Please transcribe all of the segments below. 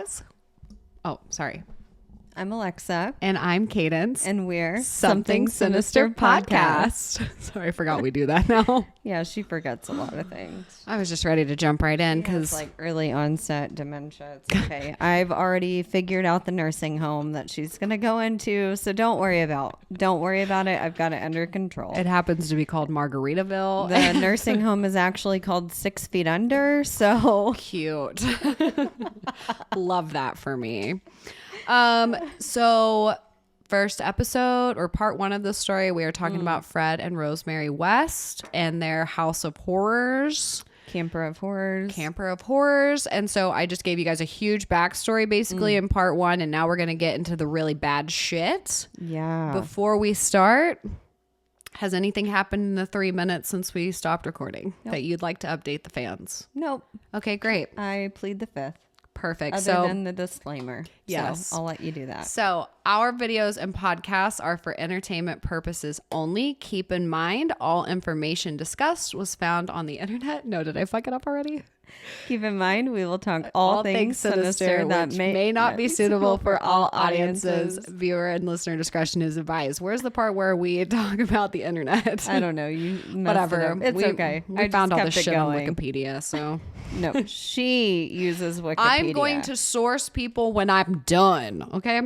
guys. Oh, sorry. I'm Alexa. And I'm Cadence. And we're Something Sinister Podcast. Sorry, I forgot we do that now. Yeah, she forgets a lot of things. I was just ready to jump right in because like early onset dementia. It's okay. I've already figured out the nursing home that she's going to go into. So don't worry about it. I've got it under control. it happens to be called Margaritaville. The nursing home is actually called 6 Feet Under. So cute. Love that for me. So first episode or part one of the story, we are talking about Fred and Rosemary West and their house of horrors. Camper of horrors. And so I just gave you guys a huge backstory basically in part one. And now we're going to get into the really bad shit. Yeah. Before we start, has anything happened in the 3 minutes since we stopped recording that you'd like to update the fans? Nope. Okay, great. I plead the fifth. Perfect. Other than the disclaimer. Yes. So I'll let you do that. So our videos and podcasts are for entertainment purposes only. Keep in mind, all information discussed was found on the internet. No, did I fuck it up already? Keep in mind, we will talk all things sinister that may not be suitable for all audiences. Viewer and listener discretion is advised. Where's the part where we talk about the internet? I don't know. You whatever. It's okay. We found all this shit on Wikipedia, so no. She uses Wikipedia. I'm going to source people when I'm done. Okay.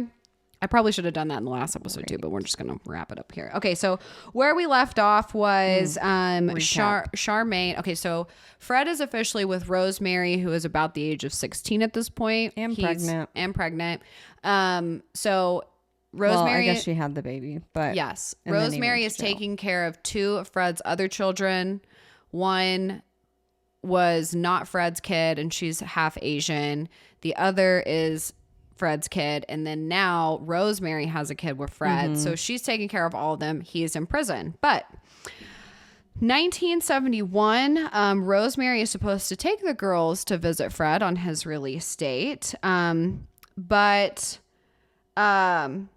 I probably should have done that in the last episode too, but we're just going to wrap it up here. Okay, so where we left off was Charmaine. Okay, so Fred is officially with Rosemary, who is about the age of 16 at this point. And pregnant. So Rosemary... Well, I guess she had the baby, but... Yes. Rosemary is taking care of two of Fred's other children. One was not Fred's kid, and she's half Asian. The other is Fred's kid, and then now Rosemary has a kid with Fred, so she's taking care of all of them. He is in prison. But 1971, Rosemary is supposed to take the girls to visit Fred on his release date, but Charmaine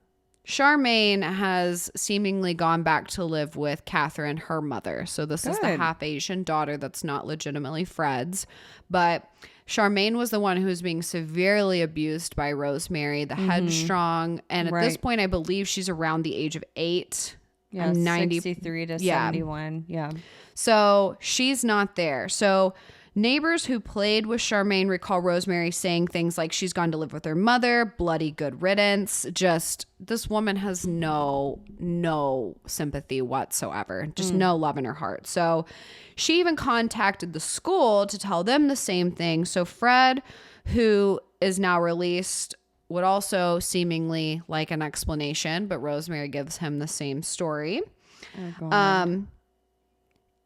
has seemingly gone back to live with Catherine, her mother. So this is the half Asian daughter that's not legitimately Fred's, but Charmaine was the one who was being severely abused by Rosemary, the headstrong. And at this point, I believe she's around the age of 8. Yeah, 63 to 71. Yeah. So she's not there. So neighbors who played with Charmaine recall Rosemary saying things like she's gone to live with her mother, bloody good riddance. Just this woman has no sympathy whatsoever. Just no love in her heart. So she even contacted the school to tell them the same thing. So Fred, who is now released, would also seemingly like an explanation, but Rosemary gives him the same story. Oh, God.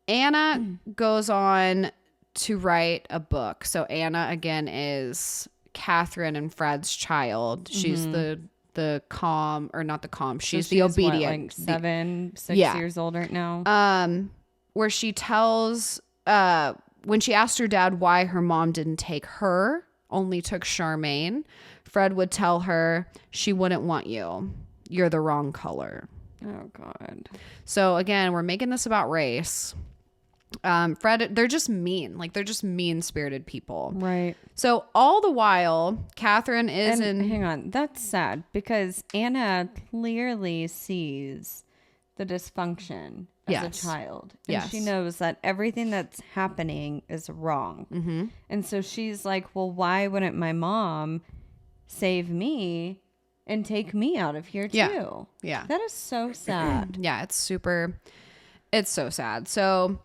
Anna goes on to write a book. So Anna, again, is Catherine and Fred's child. She's the calm, or not the calm. She's the obedient. What, like 6 years old right now. Where she tells, when she asked her dad why her mom didn't take her, only took Charmaine, Fred would tell her, she wouldn't want you. You're the wrong color. Oh, God. So again, we're making this about race. Fred, they're just mean. Like, they're just mean-spirited people. Right. So all the while, Catherine is hang on. That's sad because Anna clearly sees the dysfunction as a child. And she knows that everything that's happening is wrong. And so she's like, well, why wouldn't my mom save me and take me out of here too? Yeah. That is so sad. Yeah, it's so sad. So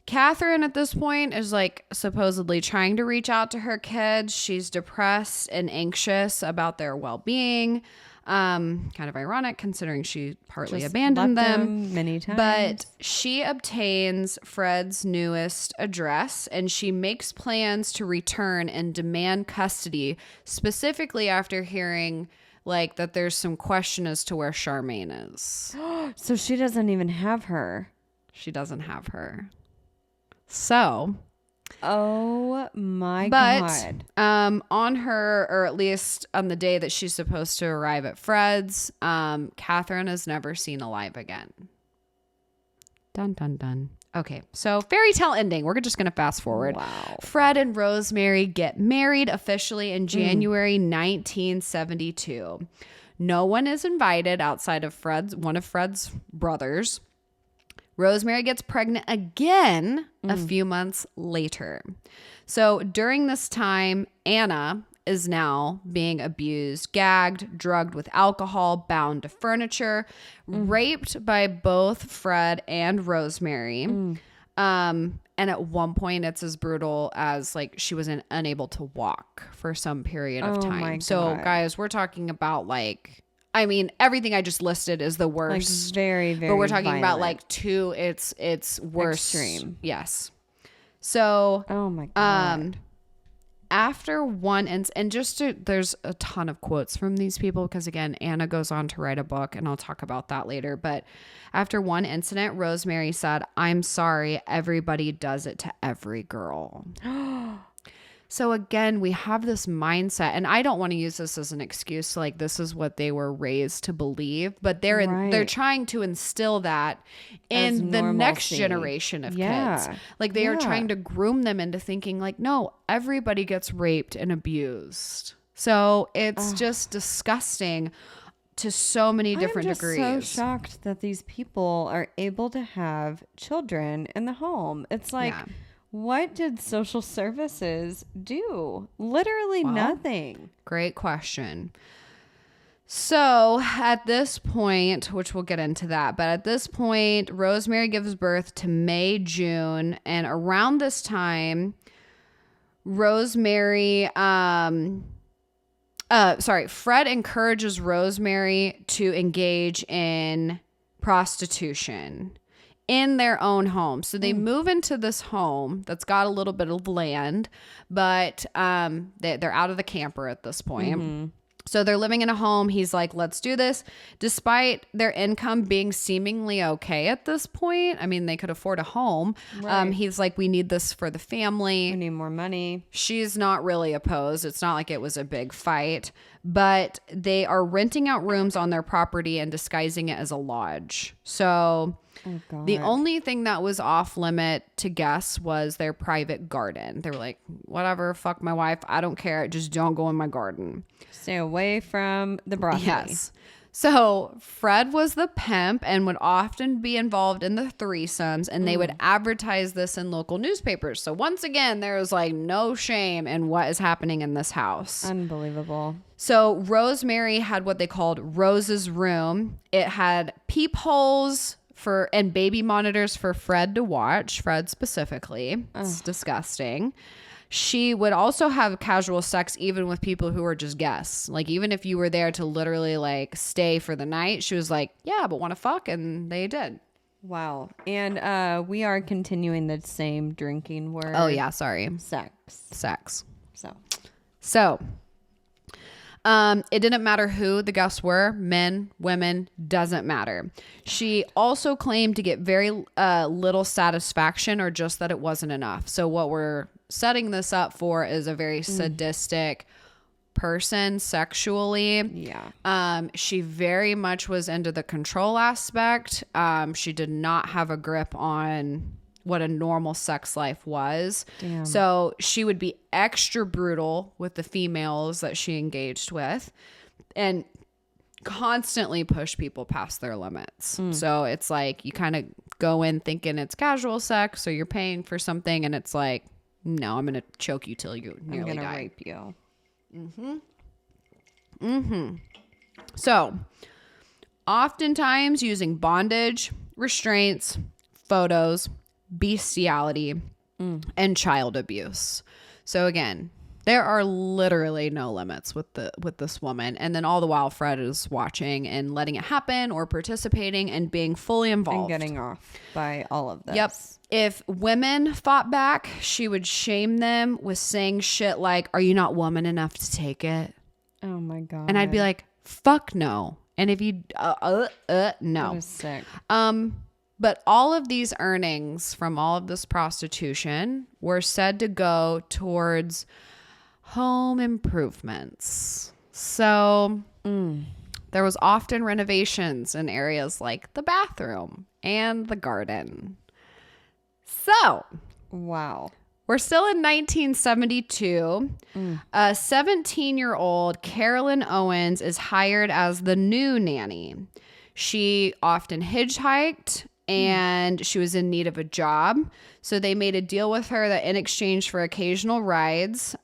Catherine at this point is like supposedly trying to reach out to her kids. She's depressed and anxious about their well-being. Kind of ironic considering she partly abandoned them many times. But she obtains Fred's newest address and she makes plans to return and demand custody, specifically after hearing like that there's some question as to where Charmaine is. So she doesn't even have her. She doesn't have her. So, oh my God. On her, or at least on the day that she's supposed to arrive at Fred's, Catherine is never seen alive again. Dun, dun, dun. Okay, so fairy tale ending. We're just going to fast forward. Wow. Fred and Rosemary get married officially in January 1972. No one is invited outside of one of Fred's brothers. Rosemary gets pregnant again a few months later. So during this time, Anna is now being abused, gagged, drugged with alcohol, bound to furniture, raped by both Fred and Rosemary. And at one point, it's as brutal as like she was unable to walk for some period of time. So guys, we're talking about like, I mean, everything I just listed is the worst. Like very, very But we're talking violent. about like it's worse. Extreme. Yes. So, oh my God. After one there's a ton of quotes from these people because again, Anna goes on to write a book and I'll talk about that later. But after one incident, Rosemary said, "I'm sorry, everybody does it to every girl." So again, we have this mindset, and I don't want to use this as an excuse. Like this is what they were raised to believe, but they're trying to instill that in the next generation of kids. Like they are trying to groom them into thinking like, no, everybody gets raped and abused. So it's just disgusting to so many different degrees. I'm so shocked that these people are able to have children in the home. It's like. Yeah. What did social services do? Literally nothing. Great question. So at this point, which we'll get into that, but at this point, Rosemary gives birth to May, June. And around this time, Fred encourages Rosemary to engage in prostitution in their own home. So they move into this home that's got a little bit of land, but they're out of the camper at this point. So they're living in a home. He's like, let's do this. Despite their income being seemingly okay at this point. I mean, they could afford a home. Right. He's like, we need this for the family. We need more money. She's not really opposed. It's not like it was a big fight. But they are renting out rooms on their property and disguising it as a lodge. So the only thing that was off limit to guests was their private garden. They were like, whatever, fuck my wife. I don't care. Just don't go in my garden. Stay away from the broccoli. Yes. So Fred was the pimp and would often be involved in the threesomes, and they would advertise this in local newspapers. So once again, there was like no shame in what is happening in this house. Unbelievable. So Rosemary had what they called Rose's room. It had peepholes and baby monitors for Fred to watch, Fred specifically. It's disgusting. She would also have casual sex even with people who were just guests. Like even if you were there to literally like stay for the night, she was like, yeah, but want to fuck? And they did. Wow. And we are continuing the same drinking word. Oh yeah, sorry. Sex. So it didn't matter who the guests were, men, women, doesn't matter. She also claimed to get very little satisfaction or just that it wasn't enough. So what we're setting this up for is a very sadistic person sexually. Yeah. She very much was into the control aspect. She did not have a grip on what a normal sex life was. Damn. So she would be extra brutal with the females that she engaged with and constantly push people past their limits. So it's like you kind of go in thinking it's casual sex or you're paying for something and it's like, no, I'm going to choke you till you nearly die. I'm going to rape you. So oftentimes using bondage, restraints, photos, bestiality, and child abuse. So again, there are literally no limits with this woman. And then all the while Fred is watching and letting it happen or participating and being fully involved. And getting off by all of this. Yep. If women fought back, she would shame them with saying shit like, are you not woman enough to take it? Oh my God. And I'd be like, fuck no. And if you, no. That is sick. But all of these earnings from all of this prostitution were said to go towards home improvements. So there was often renovations in areas like the bathroom and the garden. So. Wow. We're still in 1972. A 17-year-old Carolyn Owens is hired as the new nanny. She often hitchhiked and she was in need of a job. So they made a deal with her that in exchange for occasional rides,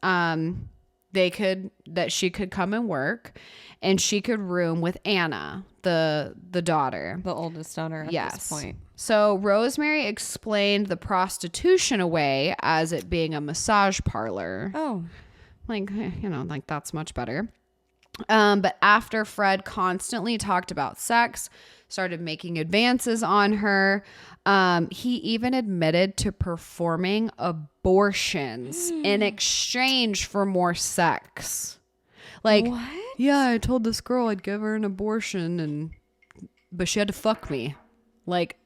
she could come and work and she could room with Anna, the daughter. The oldest daughter at this point. So Rosemary explained the prostitution away as it being a massage parlor. Oh. Like, like that's much better. But after Fred constantly talked about sex, started making advances on her, he even admitted to performing abortions in exchange for more sex. Like, what? Yeah, I told this girl I'd give her an abortion, but she had to fuck me. Like,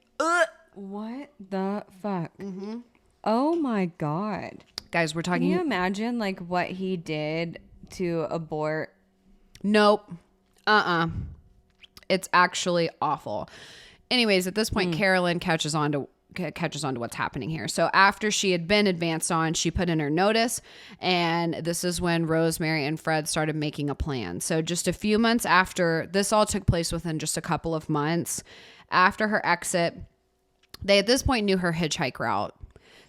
what the fuck? Mm-hmm. Oh my God. Guys, we're talking. Can you imagine like what he did to abort? Nope. It's actually awful. Anyways, at this point, Carolyn catches on to what's happening here. So after she had been advanced on, she put in her notice, and this is when Rosemary and Fred started making a plan. So just a few months after, this all took place within just a couple of months after her exit, they at this point knew her hitchhike route.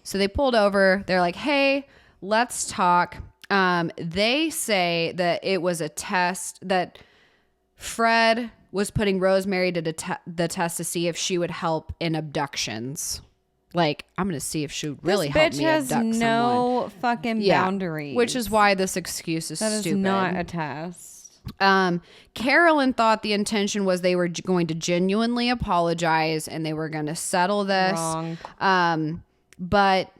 So they pulled over. They're like, hey, let's talk. They say that it was a test, that Fred was putting Rosemary to the test to see if she would help in abductions. Like, I'm going to see if she would really help me abduct someone. This bitch has no fucking boundaries. Which is why this excuse is stupid. That is not a test. Carolyn thought the intention was they were going to genuinely apologize and they were going to settle this. Wrong. But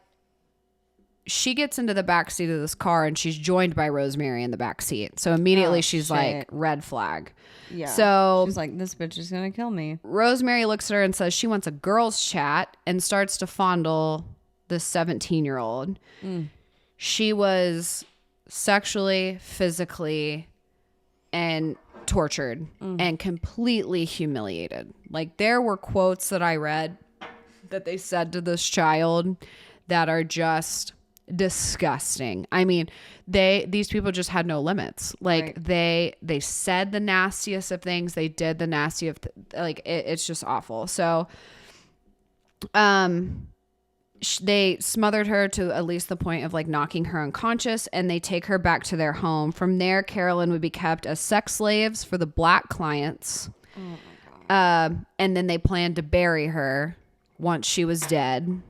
she gets into the backseat of this car and she's joined by Rosemary in the backseat. So immediately she's like, red flag. Yeah. So she's like, this bitch is going to kill me. Rosemary looks at her and says she wants a girl's chat and starts to fondle this 17-year-old. She was sexually, physically, and tortured and completely humiliated. Like, there were quotes that I read that they said to this child that are just disgusting. I mean, these people just had no limits. Like, right. they said the nastiest of things. They did the nastiest it's just awful. So they smothered her to at least the point of like knocking her unconscious, and they take her back to their home. From there, Carolyn would be kept as sex slaves for the black clients. Oh my God. And then they planned to bury her once she was dead.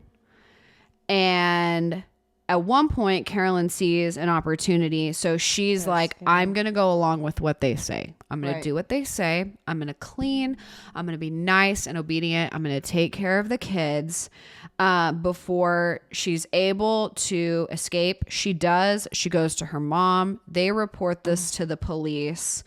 And at one point, Carolyn sees an opportunity. So she's like, I'm going to go along with what they say. I'm going to do what they say. I'm going to clean. I'm going to be nice and obedient. I'm going to take care of the kids before she's able to escape. She does. She goes to her mom. They report this to the police,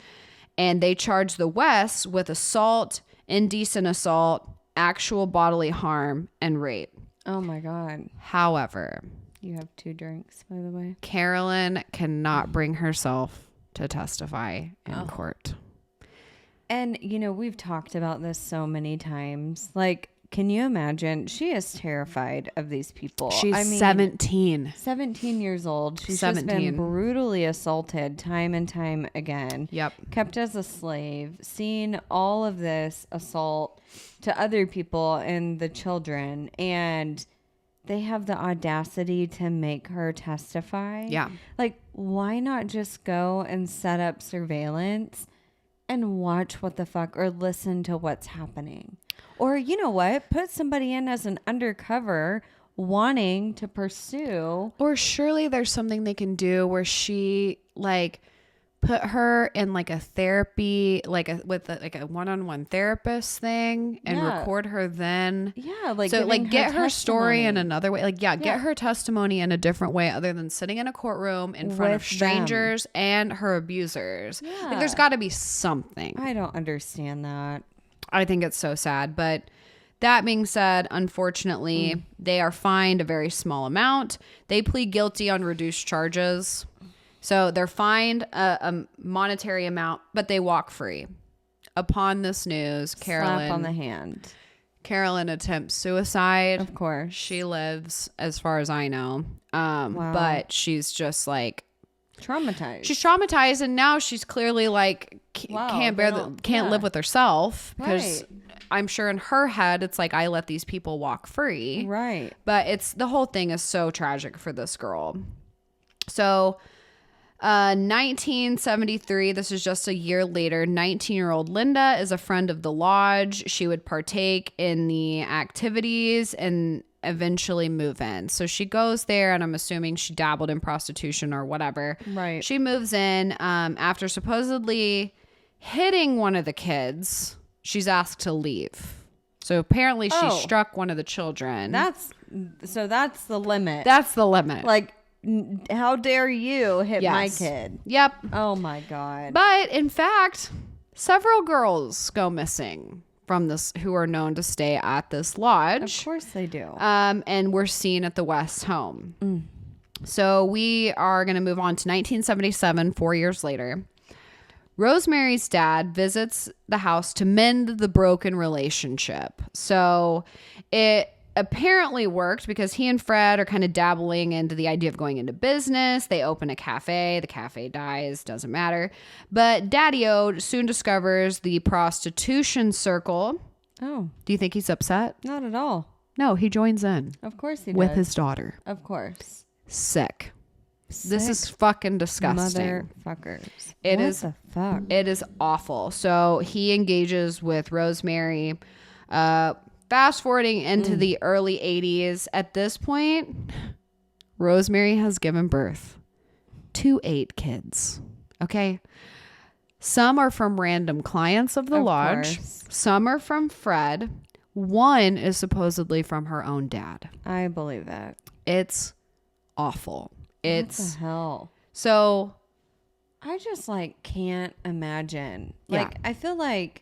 and they charge the West with assault, indecent assault, actual bodily harm, and rape. Oh my God. However, you have 2 drinks, by the way. Carolyn cannot bring herself to testify in court. And, we've talked about this so many times. Like, can you imagine? She is terrified of these people. She's 17. 17 years old. She's 17. just been brutally assaulted time and time again. Yep. Kept as a slave. Seen all of this assault to other people and the children. And they have the audacity to make her testify. Yeah. Like, why not just go and set up surveillance and watch what the fuck, or listen to what's happening? Or, you know what? Put somebody in as an undercover wanting to pursue. Or surely there's something they can do where she put her in a therapy, with a one-on-one therapist thing, and record her then. Yeah. Get her story in another way. Get her testimony in a different way other than sitting in a courtroom in front of strangers and her abusers. Yeah. There's got to be something. I don't understand that. I think it's so sad. But that being said, unfortunately, they are fined a very small amount. They plead guilty on reduced charges. So they're fined a monetary amount, but they walk free. Upon this news, Carolyn... Slap on the hand. Carolyn attempts suicide. Of course. She lives, as far as I know. But she's just like traumatized. She's traumatized, and now she's clearly like can't live with herself, because I'm sure in her head it's like, I let these people walk free. Right. But the whole thing is so tragic for this girl. So 1973, this is just a year later, 19-year-old Linda is a friend of the lodge. She would partake in the activities and eventually move in. So she goes there, and I'm assuming she dabbled in prostitution or whatever. Right. She moves in after supposedly hitting one of the kids. She's asked to leave. So apparently she struck one of the children. That's the limit. That's the limit. Like, how dare you hit my kid? Yep. Oh my God. But in fact, several girls go missing from this, who are known to stay at this lodge. Of course they do. And were seen at the West home. So we are going to move on to 1977, 4 years later. Rosemary's dad visits the house to mend the broken relationship. So it apparently worked, because he and Fred are kind of dabbling into the idea of going into business. They open a cafe. The cafe dies. Doesn't matter. But Daddy-O soon discovers the prostitution circle. Oh. Do you think he's upset? Not at all. No, he joins in. Of course he does. With his daughter. Of course. Sick. This is fucking disgusting. Motherfuckers. What the fuck? It is awful. So he engages with Rosemary. Fast forwarding into the early 80s. At this point, Rosemary has given birth to 8 kids. Okay. Some are from random clients of the lodge. Course. Some are from Fred. One is supposedly from her own dad. I believe that. It's awful. What the hell? So I just can't imagine. Yeah. I feel like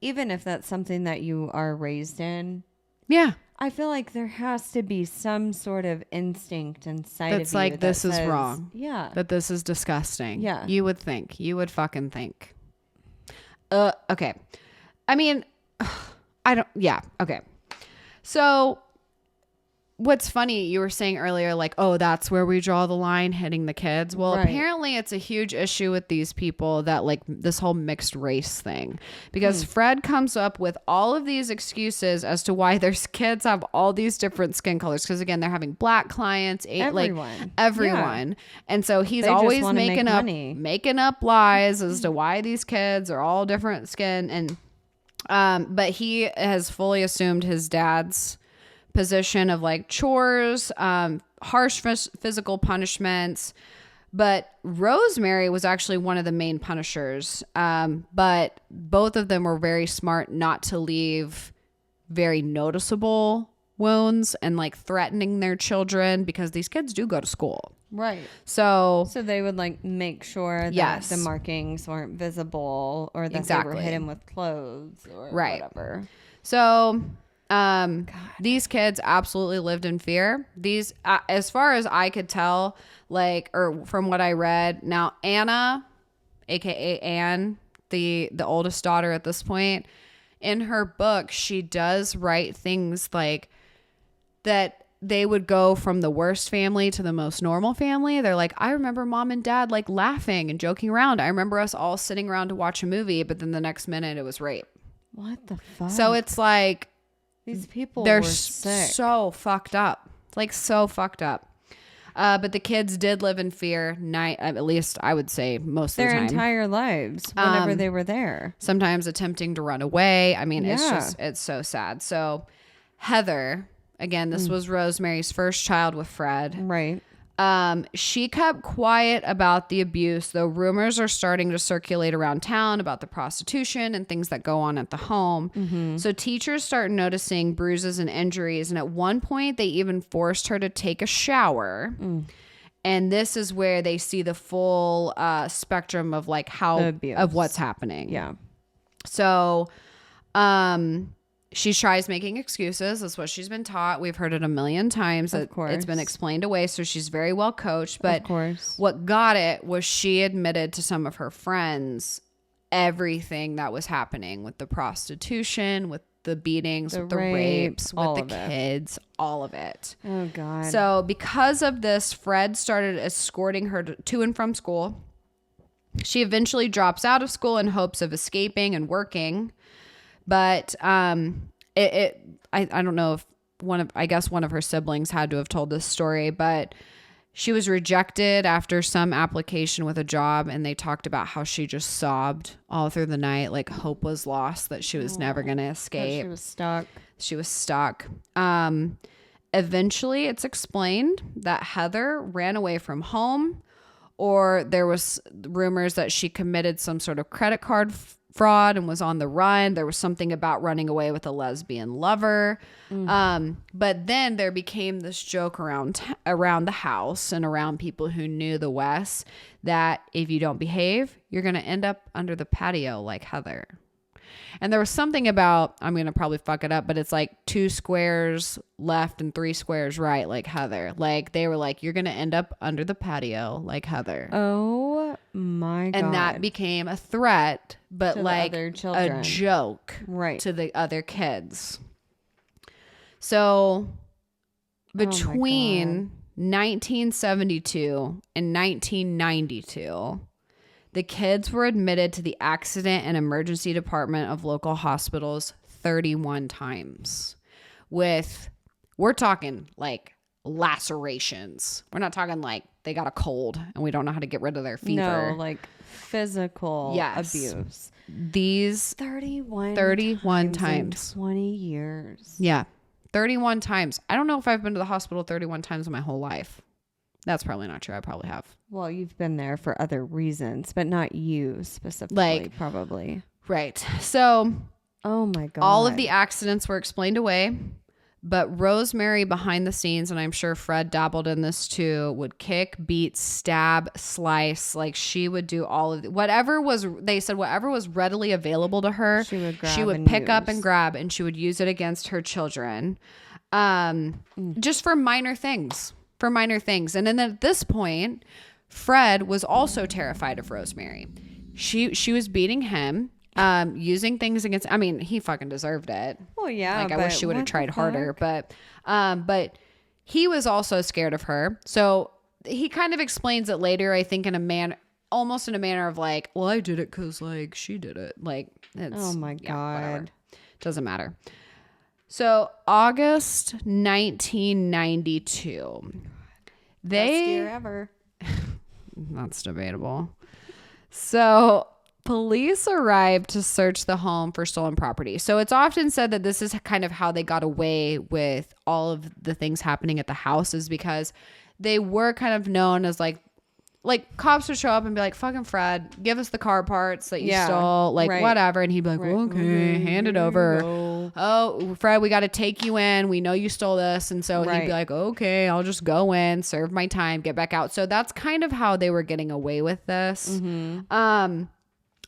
even if that's something that you are raised in, yeah, I feel like there has to be some sort of instinct inside that's of you like, this is wrong. Yeah. That this is disgusting. Yeah. You would think. You would fucking think. Okay. I mean, okay. So what's funny, you were saying earlier, like, oh, that's where we draw the line, hitting the kids. Well, apparently it's a huge issue with these people, that like this whole mixed race thing, because Fred comes up with all of these excuses as to why their kids have all these different skin colors. Because again, they're having black clients, everyone. Yeah. And so he's always making up lies as to why these kids are all different skin. And but he has fully assumed his dad's position of like chores, harsh physical punishments. But Rosemary was actually one of the main punishers. But both of them were very smart not to leave very noticeable wounds and like threatening their children, because these kids do go to school. Right. So they would like make sure that the markings weren't visible, or that they were hidden with clothes or whatever. So these kids absolutely lived in fear. These, as far as I could tell, or from what I read, now Anna, aka Anne, the oldest daughter at this point, in her book, she does write things like that they would go from the worst family to the most normal family. They're like, I remember mom and dad like laughing and joking around. I remember us all sitting around to watch a movie, but then the next minute it was rape. What the fuck? So it's like, these people they're were sick. So fucked up. Like so fucked up. But the kids did live in fear, at least I would say most of the time. Their entire lives, whenever they were there. Sometimes attempting to run away. I mean, it's so sad. So Heather, again, this was Rosemary's first child with Fred. Right. She kept quiet about the abuse, though rumors are starting to circulate around town about the prostitution and things that go on at the home. Mm-hmm. So teachers start noticing bruises and injuries. And at one point, they even forced her to take a shower. And this is where they see the full spectrum of like of what's happening. Yeah. So, she tries making excuses. That's what she's been taught. We've heard it a million times. Of course. It's been explained away, so she's very well coached. But of course, what got it was she admitted to some of her friends everything that was happening with the prostitution, with the beatings, with the rapes, with the kids, all of it. Oh, God. So because of this, Fred started escorting her to and from school. She eventually drops out of school in hopes of escaping and working. But I don't know if I guess one of her siblings had to have told this story, but she was rejected after some application with a job, and they talked about how she just sobbed all through the night, like hope was lost that she was never going to escape. She was stuck. Eventually, it's explained that Heather ran away from home, or there was rumors that she committed some sort of credit card fraud and was on the run. There was something about running away with a lesbian lover. But then there became this joke around the house and around people who knew the West that if you don't behave, you're going to end up under the patio like Heather. And there was something about, I'm going to probably fuck it up, but it's like 2 squares left and 3 squares right like Heather. Like they were like, you're going to end up under the patio like Heather. Oh my God. And that became a threat, but to like a joke to the other kids. So between 1972 and 1992, the kids were admitted to the accident and emergency department of local hospitals 31 times we're talking like lacerations. We're not talking like they got a cold and we don't know how to get rid of their fever. No, like physical abuse. These 31 times. 20 years. Yeah. 31 times. I don't know if I've been to the hospital 31 times in my whole life. That's probably not true. I probably have. Well, you've been there for other reasons, but not you specifically, probably. Right. So, oh my God. All of the accidents were explained away, but Rosemary behind the scenes, and I'm sure Fred dabbled in this too, would kick, beat, stab, slice. Like she would do all of whatever was readily available to her. She would pick up and grab, and she would use it against her children. Just for minor things. And then at this point, Fred was also terrified of Rosemary. She was beating him, using things against, I mean, he fucking deserved it. Well, yeah. Like I wish she would have tried harder, but he was also scared of her. So he kind of explains it later, I think almost in a manner of like, well, I did it because like she did it. Like it's, oh my God. Whatever. Doesn't matter. So August 1992. Best year ever. That's debatable. So police arrived to search the home for stolen property. So it's often said that this is kind of how they got away with all of the things happening at the house, is because they were kind of known as like cops would show up and be like, fucking Fred, give us the car parts that you stole, whatever. And he'd be like, well, okay, hand it over. Oh, Fred, we got to take you in. We know you stole this. And so he'd be like, okay, I'll just go in, serve my time, get back out. So that's kind of how they were getting away with this. Mm-hmm.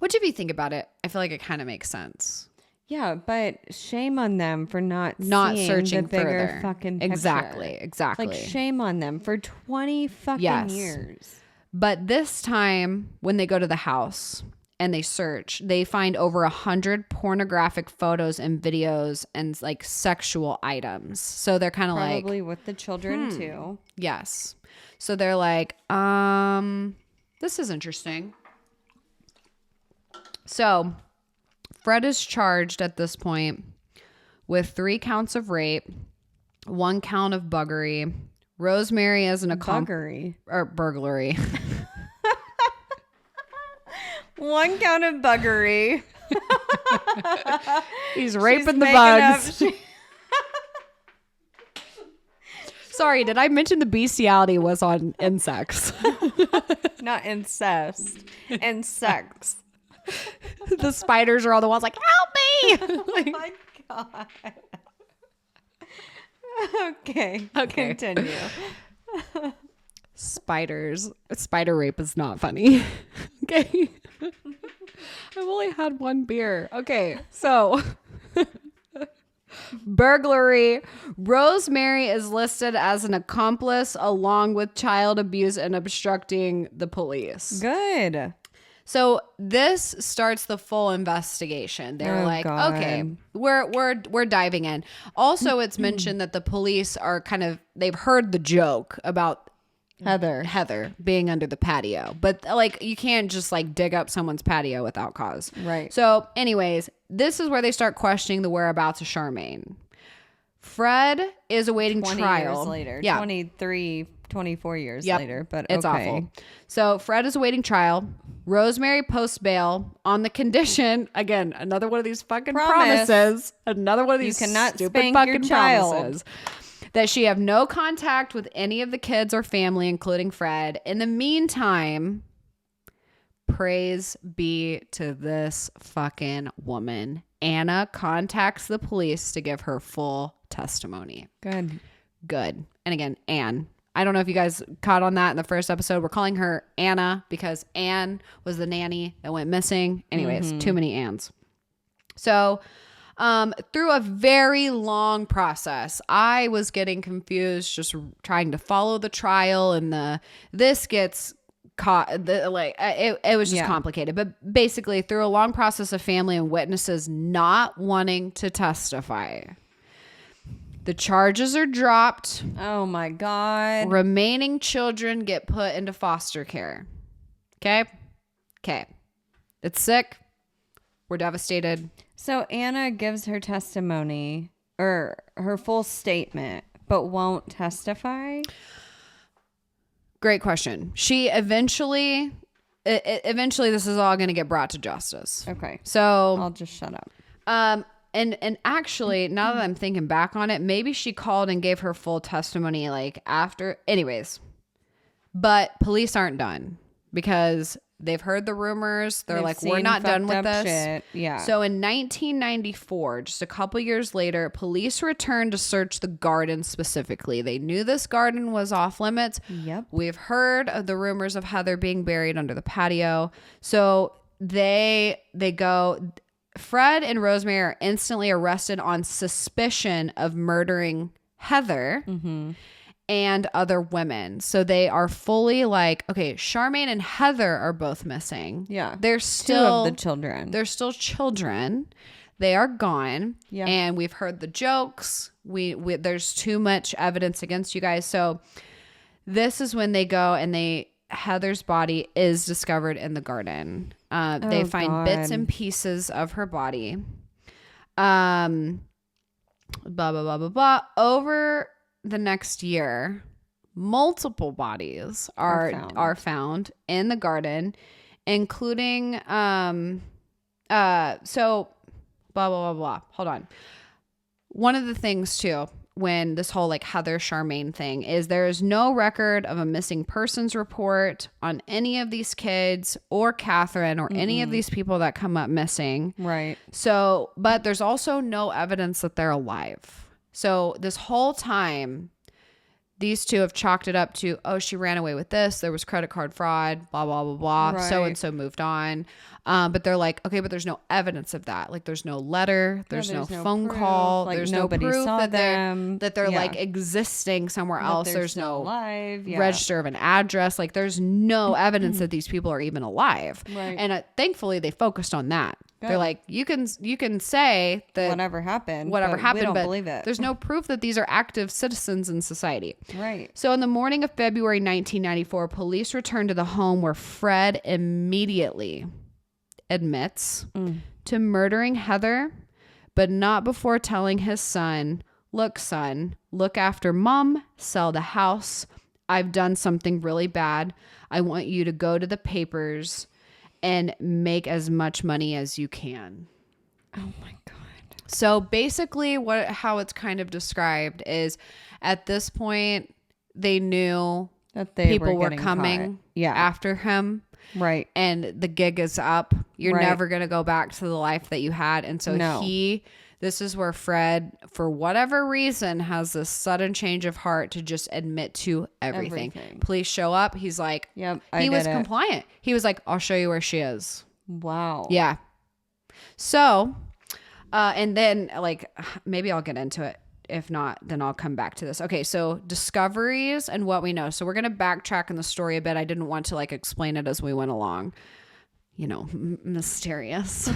Which if you think about it, I feel like it kind of makes sense. Yeah, but shame on them for not searching the bigger further. Fucking picture. Exactly. Like shame on them for 20 fucking years. But this time, when they go to the house and they search, they find over 100 pornographic photos and videos and like sexual items. So they're kind of like, probably with the children too. Yes. So they're like, this is interesting. So Fred is charged at this point with 3 counts of rape, 1 count of buggery. Rosemary as an burglary. 1 count of buggery. He's raping the bugs. Sorry, did I mention the bestiality was on insects? Not incest. Insects. The spiders are all the ones like, help me! Oh my God. Okay. Continue. Spiders. Spider rape is not funny. Okay. I've only had 1 beer. Okay. So burglary. Rosemary is listed as an accomplice along with child abuse and obstructing the police. Good. So this starts the full investigation. They're God. okay, we're diving in. Also, it's mentioned that the police are they've heard the joke about Heather being under the patio, but you can't just dig up someone's patio without cause. Right. So anyways, this is where they start questioning the whereabouts of Charmaine. Fred is awaiting 20 trial. years later. Yeah. 23, 24 years later. But it's awful. So Fred is awaiting trial. Rosemary posts bail on the condition, again, another one of these fucking promises. Another one of these stupid fucking promises. That she have no contact with any of the kids or family, including Fred. In the meantime, praise be to this fucking woman. Anna contacts the police to give her full testimony. Good. And again, Anne. I don't know if you guys caught on that in the first episode. We're calling her Anna because Anne was the nanny that went missing. Anyways, too many Anns. So through a very long process, I was getting confused just trying to follow the trial, and this gets caught. It was just complicated. But basically, through a long process of family and witnesses not wanting to testify, the charges are dropped. Oh my God. Remaining children get put into foster care. Okay. It's sick. We're devastated. So Anna gives her testimony or her full statement, but won't testify? Great question. She eventually this is all going to get brought to justice. Okay. So I'll just shut up. And actually, now that I'm thinking back on it, maybe she called and gave her full testimony after. Anyways, but police aren't done because they've heard the rumors. They're we're not done with this. Shit. Yeah. So in 1994, just a couple years later, police returned to search the garden specifically. They knew this garden was off limits. Yep. We've heard of the rumors of Heather being buried under the patio. So they go. Fred and Rosemary are instantly arrested on suspicion of murdering Heather and other women. So they are fully okay, Charmaine and Heather are both missing. Yeah. They're still 2 of the children. They're still children. They are gone. Yeah. And we've heard the jokes. We there's too much evidence against you guys. So this is when they go and Heather's body is discovered in the garden. They find bits and pieces of her body. Blah, blah, blah, blah, blah. Over the next year, multiple bodies are found in the garden, including, so blah, blah, blah, blah. Hold on. One of the things too, when this whole Heather Charmaine thing is there is no record of a missing persons report on any of these kids or Catherine or any of these people that come up missing. Right. So, but there's also no evidence that they're alive. So this whole time, these two have chalked it up to, oh, she ran away with this. There was credit card fraud, blah, blah, blah, blah. Right. So-and-so moved on. But they're okay, but there's no evidence of that. There's no letter. There's no phone proof. Call. There's no proof that they're existing somewhere else. There's no alive. Register of an address. There's no evidence that these people are even alive. Right. And thankfully, they focused on that. Good. They're you can say that whatever happened, we don't but believe it. There's no proof that these are active citizens in society. Right. So in the morning of February 1994, police returned to the home where Fred immediately admits to murdering Heather, but not before telling his son, look after mom, sell the house. I've done something really bad. I want you to go to the papers and make as much money as you can. Oh my God. So basically how it's kind of described is at this point, they knew that people were coming after him. Right. And the gig is up. You're never going to go back to the life that you had. And so this is where Fred, for whatever reason, has this sudden change of heart to just admit to everything. Police show up. He's yep, he was compliant. He was I'll show you where she is. Wow. Yeah. So, and then maybe I'll get into it. If not, then I'll come back to this. Okay, so discoveries and what we know. So we're going to backtrack in the story a bit. I didn't want to explain it as we went along. mysterious.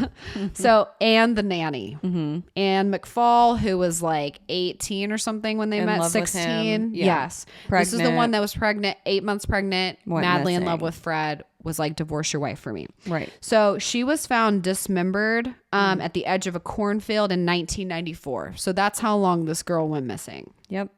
So, and the nanny, Anne McFall, who was like 18 or something when they met, 16. Yes. Pregnant. This is the one that was pregnant, 8 months pregnant, madly in love with Fred, was like, divorce your wife for me. Right. So she was found dismembered at the edge of a cornfield in 1994. So that's how long this girl went missing. Yep.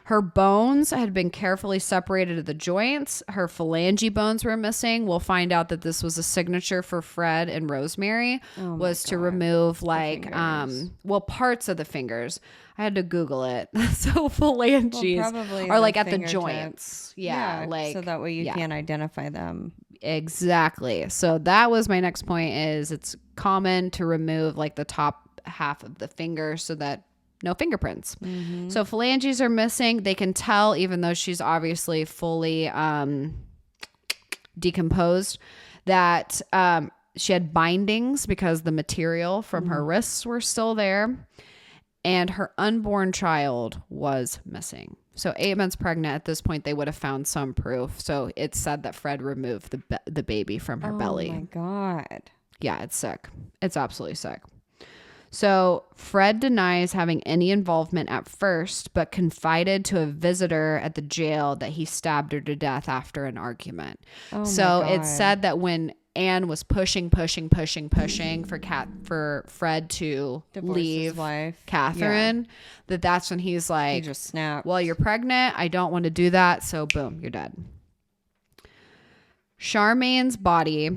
Her bones had been carefully separated at the joints. Her phalange bones were missing. We'll find out that this was a signature for Fred and Rosemary, was to remove like, parts of the fingers. I had to Google it. So phalanges are like at the joints. Yeah. Like, so that way you can't identify them. Exactly. So that was my next point, is it's common to remove like the top half of the finger so that no fingerprints. So phalanges are missing. They can tell, even though she's obviously fully decomposed, that she had bindings because the material from her wrists were still there. And her unborn child was missing. So 8 months pregnant, at this point, they would have found some proof. So it's said that Fred removed the baby from her belly. Oh my God. Yeah, it's sick. It's absolutely sick. So Fred denies having any involvement at first, but confided to a visitor at the jail that he stabbed her to death after an argument. So it's said that when Anne was pushing for Fred to leave his wife, Catherine, that's when he's like, he just snapped. Well, you're pregnant. I don't want to do that. So boom, you're dead. Charmaine's body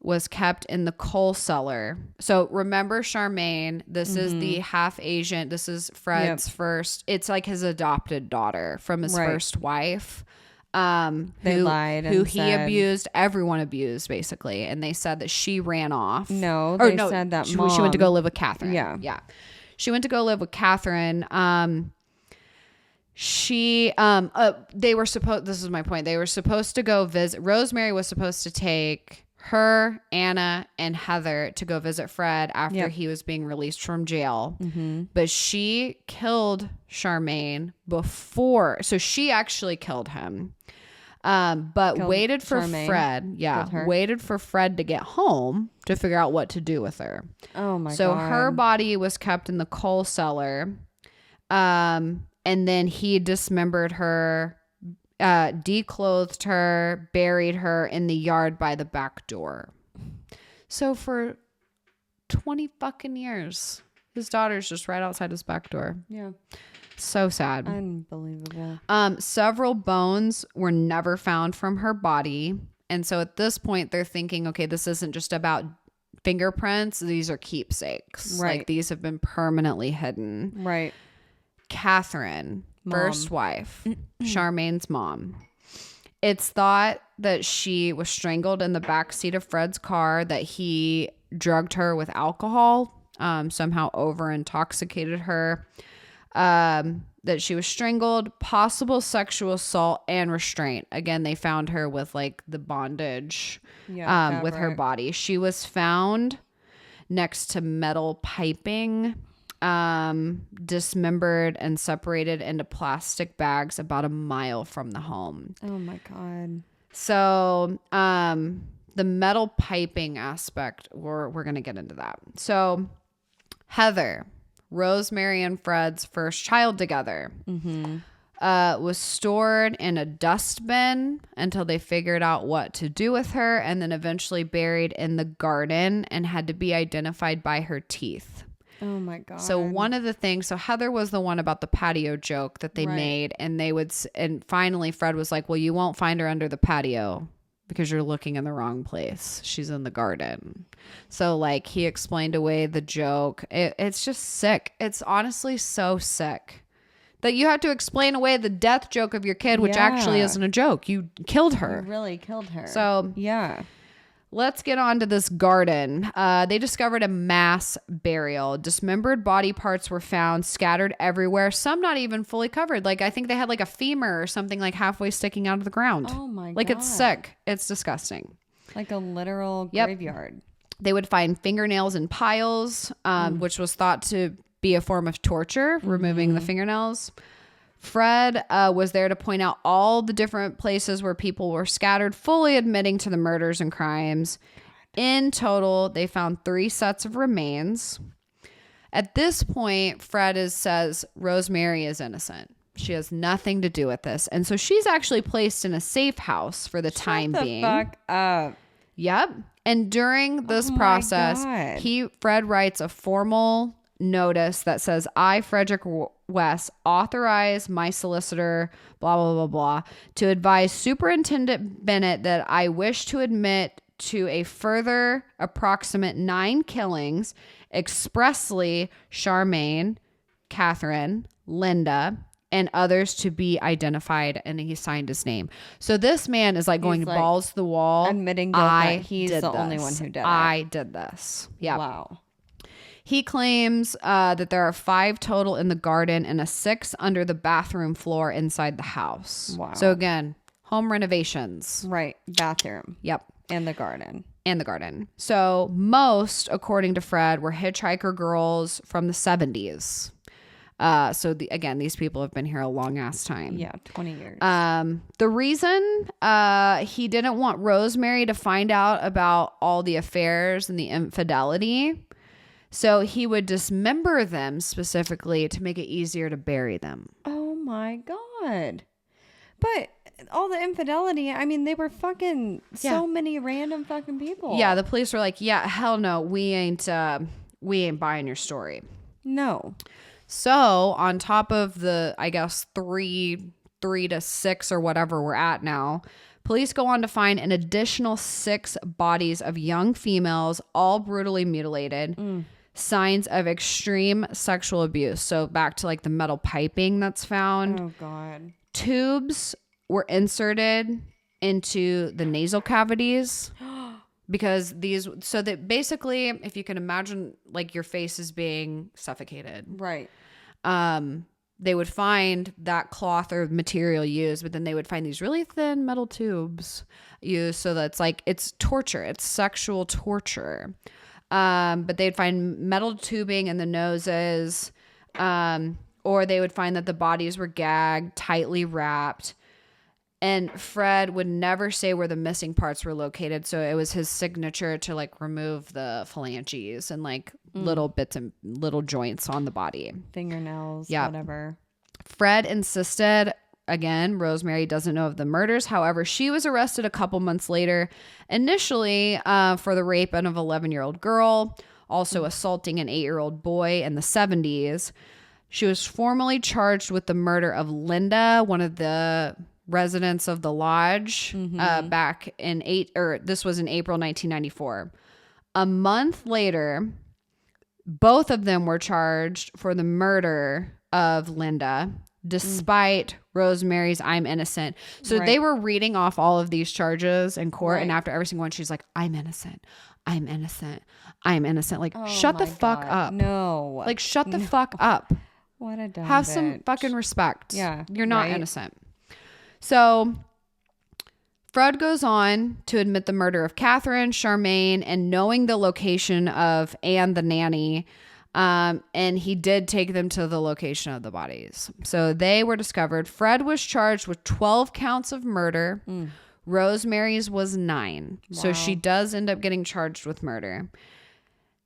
was kept in the coal cellar. So remember Charmaine, this is the half Asian. This is Fred's first. It's like his adopted daughter from his first wife. They lied and who he abused. Everyone abused basically. And they said that she ran off. Said that she went to go live with Catherine. Yeah. She went to go live with Catherine. They were supposed, this is my point. They were supposed to go visit. Rosemary was supposed to take her, Anna, and Heather to go visit Fred after he was being released from jail. But she killed Charmaine before. So she actually killed him. But waited for Charmaine. Fred. Yeah. Waited for Fred to get home to figure out what to do with her. Oh my God. So her body was kept in the coal cellar. And then he dismembered her, declothed her, buried her in the yard by the back door. So for 20 fucking years, his daughter's just right outside his back door. Yeah. So sad. Unbelievable. Several bones were never found from her body. And so at this point, they're thinking, okay, this isn't just about fingerprints. These are keepsakes. Right. Like these have been permanently hidden. Right. Catherine, first wife, Charmaine's mom. It's thought that she was strangled in the backseat of Fred's car, that he drugged her with alcohol, somehow over intoxicated her, that she was strangled, possible sexual assault and restraint. Again, they found her with like the bondage with her body. She was found next to metal piping, dismembered and separated into plastic bags about a mile from the home. Oh my God. So the metal piping aspect, we're going to get into that. So Heather, Rosemary and Fred's first child together, was stored in a dustbin until they figured out what to do with her, and then eventually buried in the garden and had to be identified by her teeth. Oh my God. So one of the things, so Heather was the one about the patio joke that they made, and and finally Fred was like, well, you won't find her under the patio because you're looking in the wrong place. She's in the garden. So like he explained away the joke. It's just sick. It's honestly so sick that you have to explain away the death joke of your kid, which actually isn't a joke. You killed her. You really killed her. So yeah. Let's get on to this garden. They discovered a mass burial. Dismembered body parts were found scattered everywhere. Some not even fully covered. Like I think they had like a femur or something like halfway sticking out of the ground. Oh my God. Like it's sick. It's disgusting. Like a literal graveyard. They would find fingernails in piles, which was thought to be a form of torture, removing the fingernails. Fred was there to point out all the different places where people were scattered, fully admitting to the murders and crimes. In total, they found 3 sets of remains. At this point, Fred says Rosemary is innocent. She has nothing to do with this. And so she's actually placed in a safe house for the time being. Fuck up. Yep. And during this process, Fred writes a formal notice that says, I, Frederick West, authorize my solicitor, blah, blah, blah, blah, to advise Superintendent Bennett that I wish to admit to a further approximate 9 killings, expressly Charmaine, Catherine, Linda, and others to be identified, and he signed his name. So this man is like going balls to the wall, admitting that he's the only one who did it. I did this. Yeah. Wow. He claims that there are 5 total in the garden and a 6th under the bathroom floor inside the house. Wow. So again, home renovations. Right. Bathroom. Yep. And the garden. And the garden. So most, according to Fred, were hitchhiker girls from the 70s. So again, these people have been here a long ass time. Yeah, 20 years. The reason he didn't want Rosemary to find out about all the affairs and the infidelity, so he would dismember them specifically to make it easier to bury them. Oh my God. But all the infidelity, I mean, they were fucking so many random fucking people. Yeah, the police were like, yeah, hell no, we ain't buying your story. No. So on top of the, I guess, 3 to 6 or whatever we're at now, police go on to find an additional 6 bodies of young females, all brutally mutilated. Signs of extreme sexual abuse. So back to like the metal piping that's found. Oh God. Tubes were inserted into the nasal cavities. Because so that basically, if you can imagine like your face is being suffocated. Right. They would find that cloth or material used, but then they would find these really thin metal tubes used. So that's like, it's torture. It's sexual torture. But they'd find metal tubing in the noses, or they would find that the bodies were gagged, tightly wrapped. And Fred would never say where the missing parts were located. So it was his signature to like remove the phalanges and like little bits and little joints on the body. Fingernails, whatever. Fred insisted, again, Rosemary doesn't know of the murders. However, she was arrested a couple months later, initially for the rape of an 11-year-old girl, also assaulting an 8-year-old boy in the 70s. She was formally charged with the murder of Linda, one of the residents of the lodge, back in this was in April 1994. A month later, both of them were charged for the murder of Linda, despite Rosemary's "I'm innocent." So they were reading off all of these charges in court, and after every single one, she's like, "I'm innocent. I'm innocent. I'm innocent." Like, shut the fuck up. No. Like, shut the fuck up. What a dumb Have bitch. some fucking respect. Yeah. You're not innocent. So Fred goes on to admit the murder of Catherine, Charmaine, and knowing the location of Anne the nanny. And he did take them to the location of the bodies. So they were discovered. Fred was charged with 12 counts of murder. Rosemary's was 9. Wow. So she does end up getting charged with murder.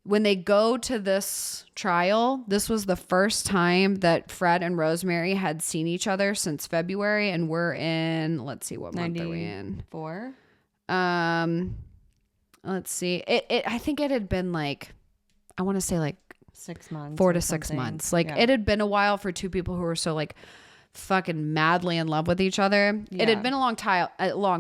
When they go to this trial, this was the first time that Fred and Rosemary had seen each other since February, and we're in, let's see, what month are we in? 4? Let's see. I think it had been like, I want to say like 6 months. 4 to 6 months. Like it had been a while for two people who were so like fucking madly in love with each other. It had been a long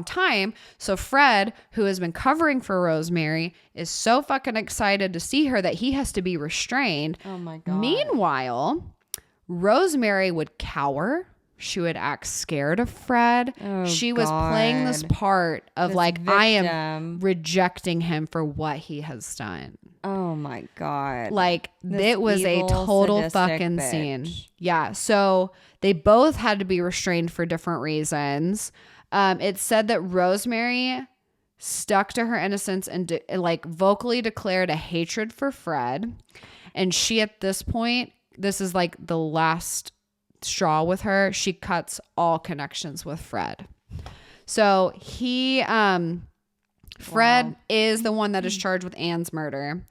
time. So Fred, who has been covering for Rosemary, is so fucking excited to see her that he has to be restrained. Oh my God. Meanwhile, Rosemary would cower. She would act scared of Fred. She was playing this part of this like, victim. I am rejecting him for what he has done. Oh my God. Like it was a total fucking bitch. Scene. Yeah. So they both had to be restrained for different reasons. It said that Rosemary stuck to her innocence and like vocally declared a hatred for Fred. And she, at this point, this is like the last straw with her. She cuts all connections with Fred. So he Fred is the one that is charged with Anne's murder.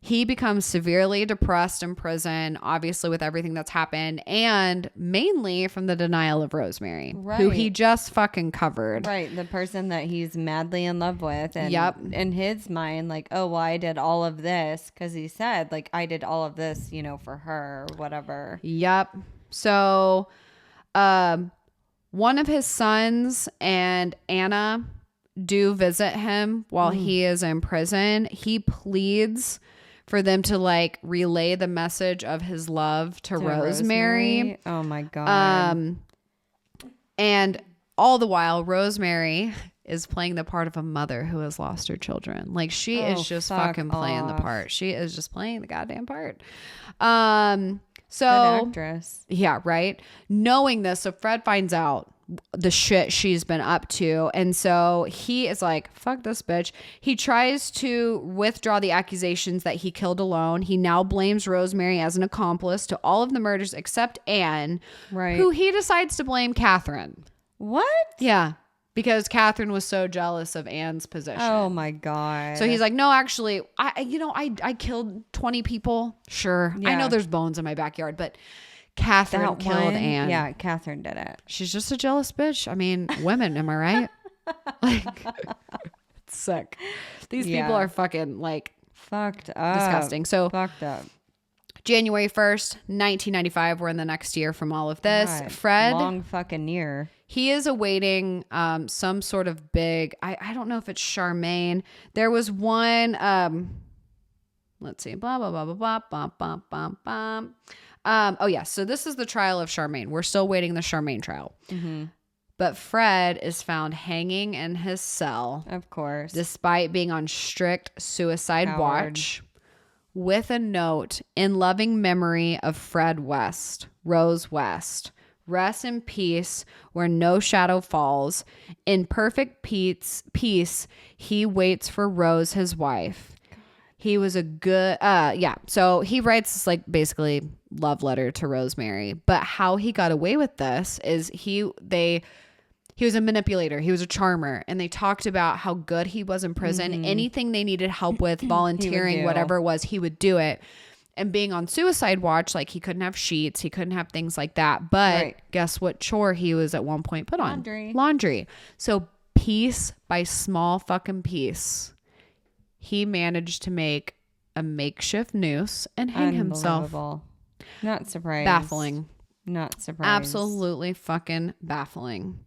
He becomes severely depressed in prison, obviously with everything that's happened, and mainly from the denial of Rosemary, who he just fucking covered. Right, the person that he's madly in love with. And in his mind, like, oh, well, I did all of this, because he said, like, I did all of this, you know, for her or whatever. Yep. So one of his sons and Anna do visit him while he is in prison. He pleads for them to like relay the message of his love to Rosemary. Oh my God. And all the while Rosemary is playing the part of a mother who has lost her children. Like she is just fucking playing the part. She is just playing the goddamn part. So good actress. Yeah, right. Knowing this, so Fred finds out the shit she's been up to, and so he is like, fuck this bitch. He tries to withdraw the accusations that he killed alone. He now blames Rosemary as an accomplice to all of the murders except Anne, who he decides to blame Catherine. What? Yeah, because Catherine was so jealous of Anne's position. Oh my God. So he's like, no, actually, I killed 20 people. Sure. I know there's bones in my backyard, but Catherine killed Anne. Yeah, Catherine did it. She's just a jealous bitch. I mean, women, am I right? Like, it's sick. These people are fucking like fucked up. Disgusting. So fucked up. January 1st, 1995. We're in the next year from all of this. God, Fred. Long fucking year. He is awaiting some sort of big, I don't know if it's Charmaine. There was one, let's see, blah, blah, blah, blah, blah, blah, blah, blah, blah. Oh, yeah. So this is the trial of Charmaine. We're still waiting the Charmaine trial. Mm-hmm. But Fred is found hanging in his cell. Of course. Despite being on strict suicide watch with a note in loving memory of Fred West, Rose West. Rest in peace where no shadow falls. In perfect peace, he waits for Rose, his wife. He was a good, So he writes this like basically love letter to Rosemary. But how he got away with this is he was a manipulator. He was a charmer. And they talked about how good he was in prison. Mm-hmm. Anything they needed help with, volunteering, whatever it was, he would do it. And being on suicide watch, like he couldn't have sheets. He couldn't have things like that. But guess what chore he was at one point put on? Laundry. So piece by small fucking piece, he managed to make a makeshift noose and hang himself. Not surprised. Baffling. Not surprised. Absolutely fucking baffling.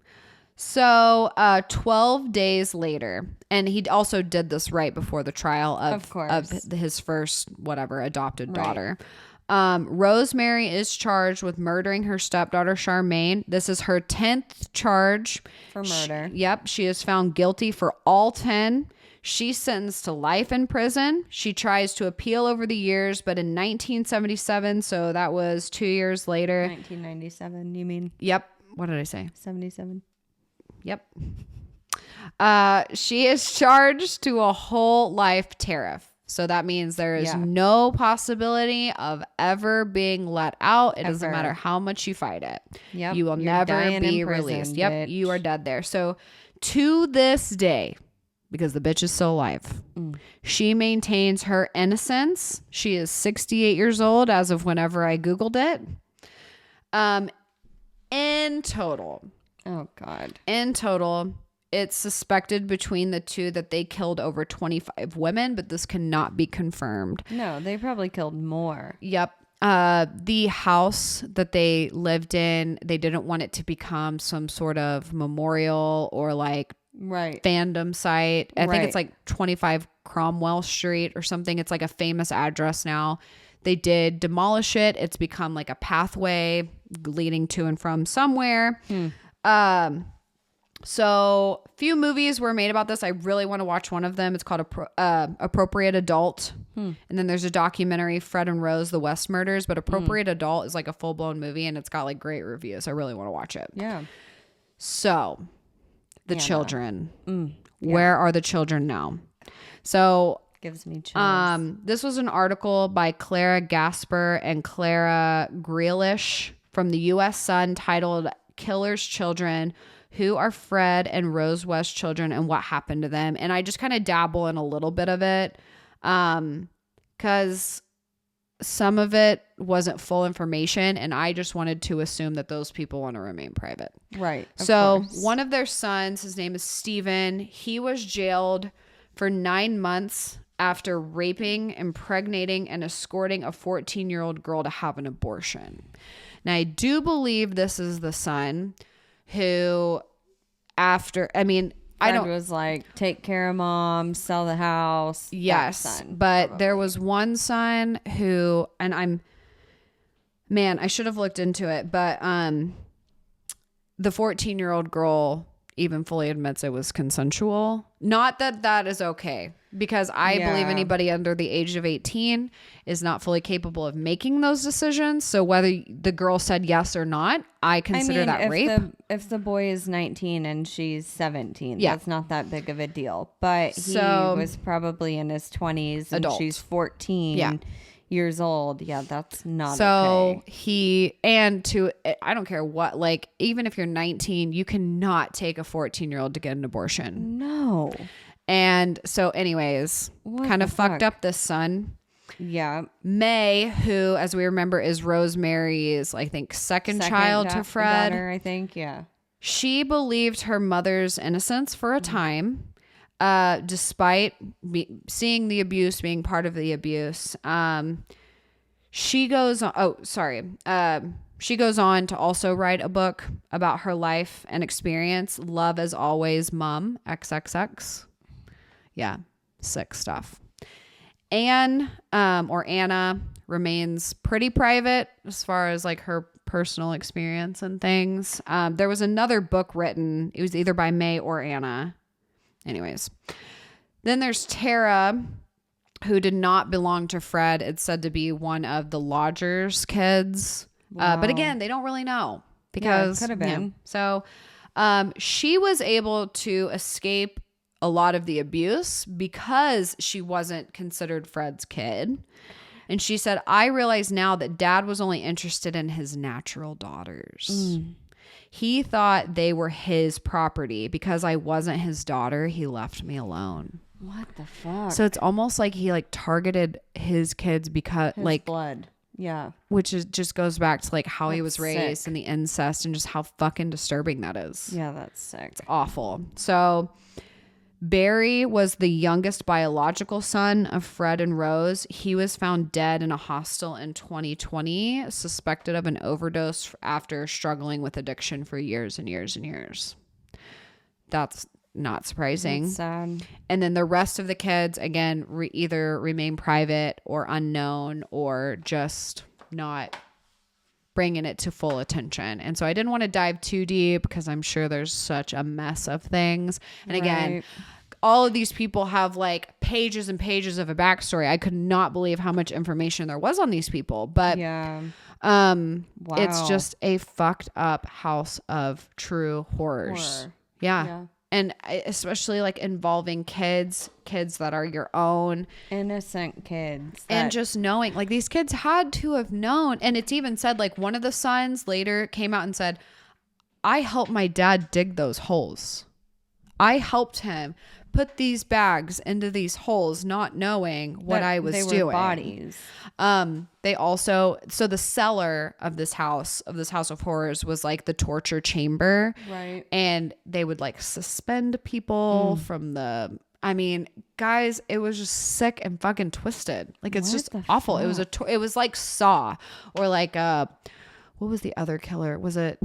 So 12 days later, and he also did this right before the trial of his first adopted daughter. Rosemary is charged with murdering her stepdaughter Charmaine. This is her 10th charge for murder. She is found guilty for all 10. She's sentenced to life in prison. She tries to appeal over the years, but in 1977, so that was 2 years later. 1997, you mean? Yep. What did I say? 77. Yep. She is charged to a whole life tariff. So that means there is no possibility of ever being let out. It doesn't matter how much you fight it. Yep. You will never be released. Yep. Bitch. You are dead there. So to this day, because the bitch is still alive, she maintains her innocence. She is 68 years old as of whenever I Googled it. In total. Oh, God. In total, it's suspected between the two that they killed over 25 women, but this cannot be confirmed. No, they probably killed more. Yep. The house that they lived in, they didn't want it to become some sort of memorial or like fandom site. I think it's like 25 Cromwell Street or something. It's like a famous address now. They did demolish it. It's become like a pathway leading to and from somewhere. So few movies were made about this. I really want to watch one of them. It's called Appropriate Adult. And then there's a documentary, Fred and Rose, The West Murders, but Appropriate Adult is like a full-blown movie and it's got like great reviews. I really want to watch it. Yeah. So the children, where are the children now? So gives me chills. This was an article by Clara Gasper and Clara Grealish from the U.S. Sun titled Killer's Children who are Fred and Rose West's children and what happened to them. And I just kind of dabble in a little bit of it because some of it wasn't full information, and I just wanted to assume that those people want to remain private. Right. So one of their sons, his name is Stephen. He was jailed for 9 months after raping, impregnating, and escorting a 14-year-old girl to have an abortion. Now, I do believe this is the son who Fred was like, take care of mom, sell the house. Yes, son, but probably. There was one son who, and I should have looked into it, but the 14-year-old girl even fully admits it was consensual. Not that that is okay, because I believe anybody under the age of 18 is not fully capable of making those decisions. So whether the girl said yes or not, I consider that rape. If the boy is 19 and she's 17, that's not that big of a deal. But he was probably in his 20s and she's 14 years old. Yeah, that's not okay. I don't care what, like, even if you're 19, you cannot take a 14-year-old to get an abortion. No. And so anyways, kind of fucked up this son. Yeah. May, who, as we remember, is Rosemary's, I think, second child to Fred. Daughter, I think, yeah. She believed her mother's innocence for a time, despite seeing the abuse, being part of the abuse. She goes on. She goes on to also write a book about her life and experience. Love as Always, Mom, XXX. Yeah, sick stuff. Anne, or Anna, remains pretty private as far as like her personal experience and things. There was another book written. It was either by May or Anna. Anyways. Then there's Tara, who did not belong to Fred. It's said to be one of the lodger's kids. Wow. But again, they don't really know because could have been. Yeah. So she was able to escape a lot of the abuse because she wasn't considered Fred's kid. And she said, I realize now that Dad was only interested in his natural daughters. He thought they were his property. Because I wasn't his daughter, he left me alone. What the fuck? So it's almost like he like targeted his kids because his blood. Yeah. Which is just goes back to like how he was raised sick. and the incest and just how fucking disturbing that is. Yeah, that's sick. It's awful. So Barry was the youngest biological son of Fred and Rose. He was found dead in a hostel in 2020, suspected of an overdose after struggling with addiction for years and years and years. That's not surprising. That's sad. And then the rest of the kids, again, either remain private or unknown or just not bringing it to full attention. And so I didn't want to dive too deep because I'm sure there's such a mess of things. And again, all of these people have like pages and pages of a backstory. I could not believe how much information there was on these people. But it's just a fucked up house of true horrors. Yeah. And especially like involving kids that are your own. Innocent kids. And just knowing, like these kids had to have known. And it's even said like one of the sons later came out and said, I helped my dad dig those holes. I helped him put these bags into these holes, not knowing what I was doing. They were bodies. They also, so the cellar of this house of horrors was like the torture chamber. Right. And they would like suspend people from the, I mean, guys, it was just sick and fucking twisted. Like it's just awful. Fuck? It was like Saw or like, what was the other killer? It wasn't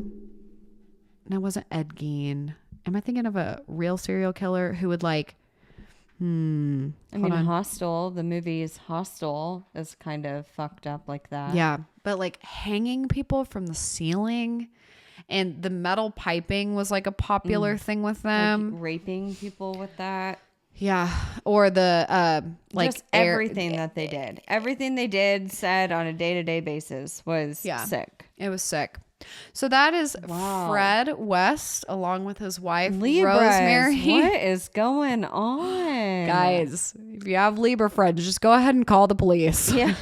Ed Gein. Am I thinking of a real serial killer who would like, Hostel, the movie's Hostel is kind of fucked up like that. Yeah. But like hanging people from the ceiling and the metal piping was like a popular thing with them. Like raping people with that. Yeah. Or the, like just everything that they did. Everything they did, said on a day-to-day basis was sick. It was sick. So that is Fred West along with his wife Libras. Rosemary. What is going on? Guys, if you have Libra friends, just go ahead and call the police. Yeah.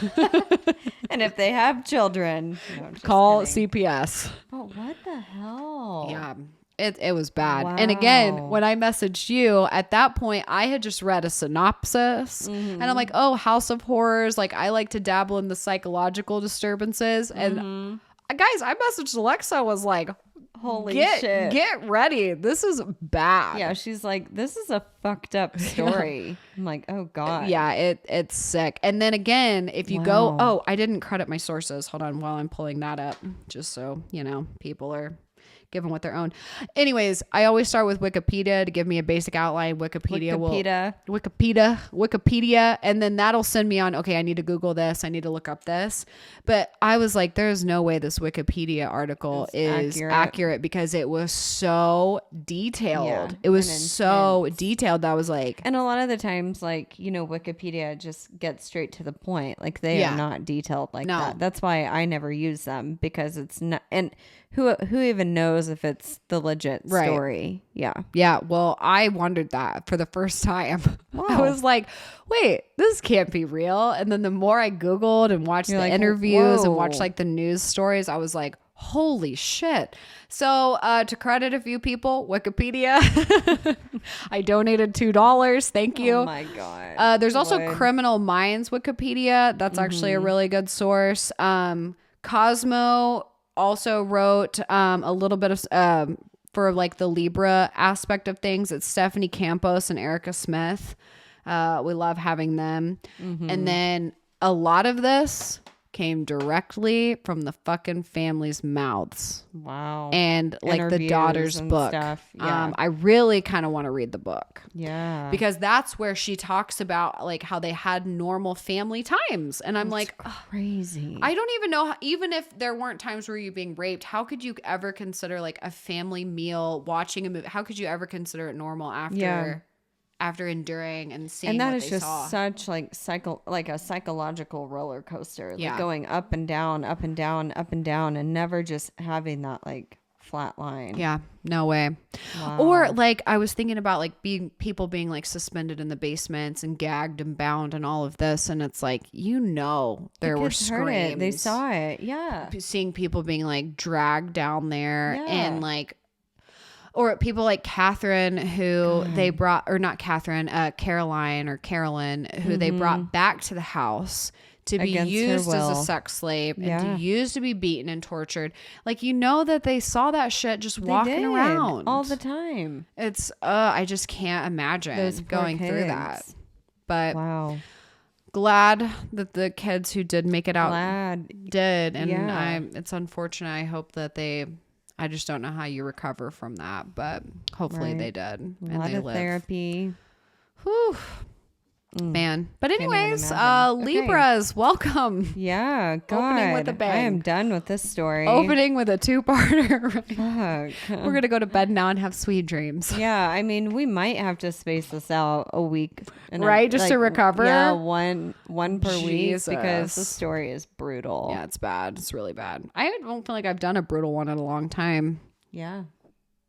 And if they have children, call CPS. But what the hell? Yeah. It was bad. Wow. And again, when I messaged you, at that point, I had just read a synopsis. And I'm like, oh, House of Horrors. Like, I like to dabble in the psychological disturbances. And guys, I messaged Alexa, was like, holy shit. Get ready. This is bad. Yeah, she's like, this is a fucked up story. I'm like, oh God. Yeah, it's sick. And then again, if you go, I didn't credit my sources. Hold on while I'm pulling that up. Just so, people are given what their own. Anyways, I always start with Wikipedia to give me a basic outline. Wikipedia. And then that'll send me on, okay, I need to Google this. I need to look up this. But I was like, there's no way this Wikipedia article is accurate because it was so detailed. Yeah, it was so detailed that I was like. And a lot of the times, like, Wikipedia just gets straight to the point. Like they are not detailed like that. That's why I never use them, because it's not. And who even knows if it's the legit story? Yeah. Yeah. Well, I wondered that for the first time. Wow. I was like, wait, this can't be real. And then the more I Googled and watched the interviews and watched like the news stories, I was like, holy shit. So to credit a few people, Wikipedia, I donated $2. Thank you. Oh my God. There's also Criminal Minds Wikipedia. That's actually a really good source. Cosmo also wrote a little bit of for like the Libra aspect of things. It's Stephanie Campos and Erica Smith. We love having them. And then a lot of this came directly from the fucking family's mouths. Wow. And like the daughter's book. Stuff. Yeah. I really kind of want to read the book. Yeah. Because that's where she talks about like how they had normal family times. And I'm like, crazy. I don't even know, even if there weren't times where you're being raped, how could you ever consider like a family meal, watching a movie? How could you ever consider it normal after enduring and seeing and that what is they just saw. Such like a psychological roller coaster, like going up and down, up and down, up and down, and never just having that like flat line. Yeah, no way. Wow. Or like I was thinking about like people being like suspended in the basements and gagged and bound and all of this, and it's like there were screams. They saw it. Yeah, seeing people being like dragged down there and like. Or people like Catherine, who they brought, or not Catherine, Caroline or Carolyn, who they brought back to the house to be used as a sex slave and to used to be beaten and tortured. Like, that they saw that shit just walking around all the time. It's, I just can't imagine going through that. But wow. Glad that the kids who did make it out did. And it's unfortunate. I hope that I just don't know how you recover from that, but hopefully they did. A lot of therapy. Whew. Man. But anyways, Libras, welcome. Yeah, God. Opening with a bang. I am done with this story. Opening with a two-parter. Fuck. We're going to go to bed now and have sweet dreams. Yeah, I mean, we might have to space this out a week. Right, just to recover? Yeah, one per week, because the story is brutal. Yeah, it's bad. It's really bad. I don't feel like I've done a brutal one in a long time. Yeah.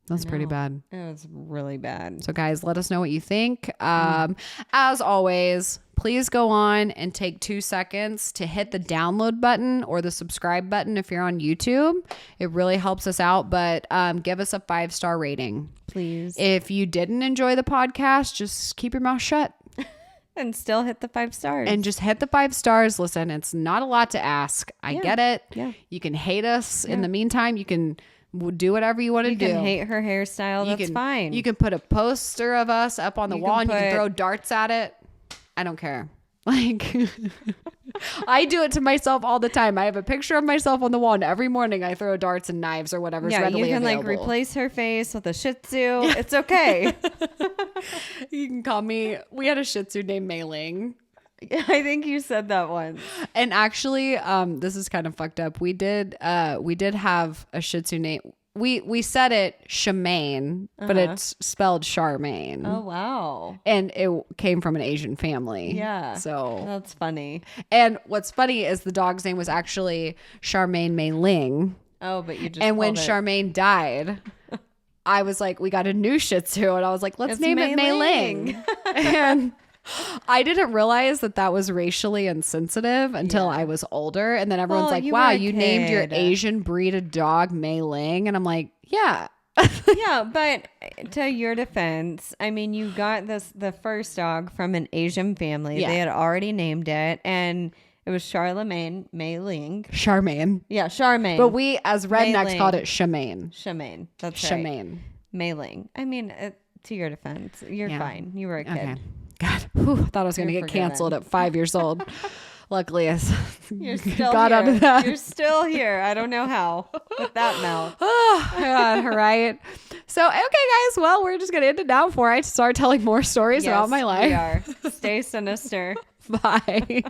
That's pretty bad. It was really bad. So guys, let us know what you think. As always, please go on and take 2 seconds to hit the download button or the subscribe button if you're on YouTube. It really helps us out, but give us a 5-star rating. Please. If you didn't enjoy the podcast, just keep your mouth shut. And still hit the 5 stars. And just hit the 5 stars. Listen, it's not a lot to ask. I get it. Yeah. You can hate us. In the meantime, you can do whatever you want to do. You can hate her hairstyle. That's fine. You can put a poster of us up on the wall and you can throw darts at it. I don't care. Like, I do it to myself all the time. I have a picture of myself on the wall, and every morning I throw darts and knives or whatever's readily available. You can like replace her face with a Shih Tzu. It's okay. You can call me. We had a Shih Tzu named Mei Ling. I think you said that once. And actually, this is kind of fucked up. We did have a Shih Tzu name. We said it Charmaine, but it's spelled Charmaine. Oh, wow. And it came from an Asian family. Yeah. So that's funny. And what's funny is the dog's name was actually Charmaine Mei Ling. Oh, but you just And when Charmaine died, I was like, we got a new Shih Tzu. And I was like, let's name it Mei Ling. And I didn't realize that was racially insensitive until I was older. And then everyone's like, wow, you named your Asian breed of dog Mei Ling. And I'm like, yeah, Yeah, but to your defense, I mean, you got the first dog from an Asian family. Yeah. They had already named it, and it was Charlemagne Mei-ling. Charmaine. Yeah, Charmaine. But we, as rednecks, Mei-ling. called it Shemaine. Shemaine. That's Shemaine. right. Mei-ling. I mean, to your defense, you're fine. You were a kid. Okay. God, whew, I thought I was going to get canceled at 5 years old. Luckily, you're still got here. out of that. You're still here. I don't know how with that mouth. Oh, God, right. So, okay, guys. Well, we're just going to end it now before I start telling more stories about my life. We are. Stay sinister. Bye.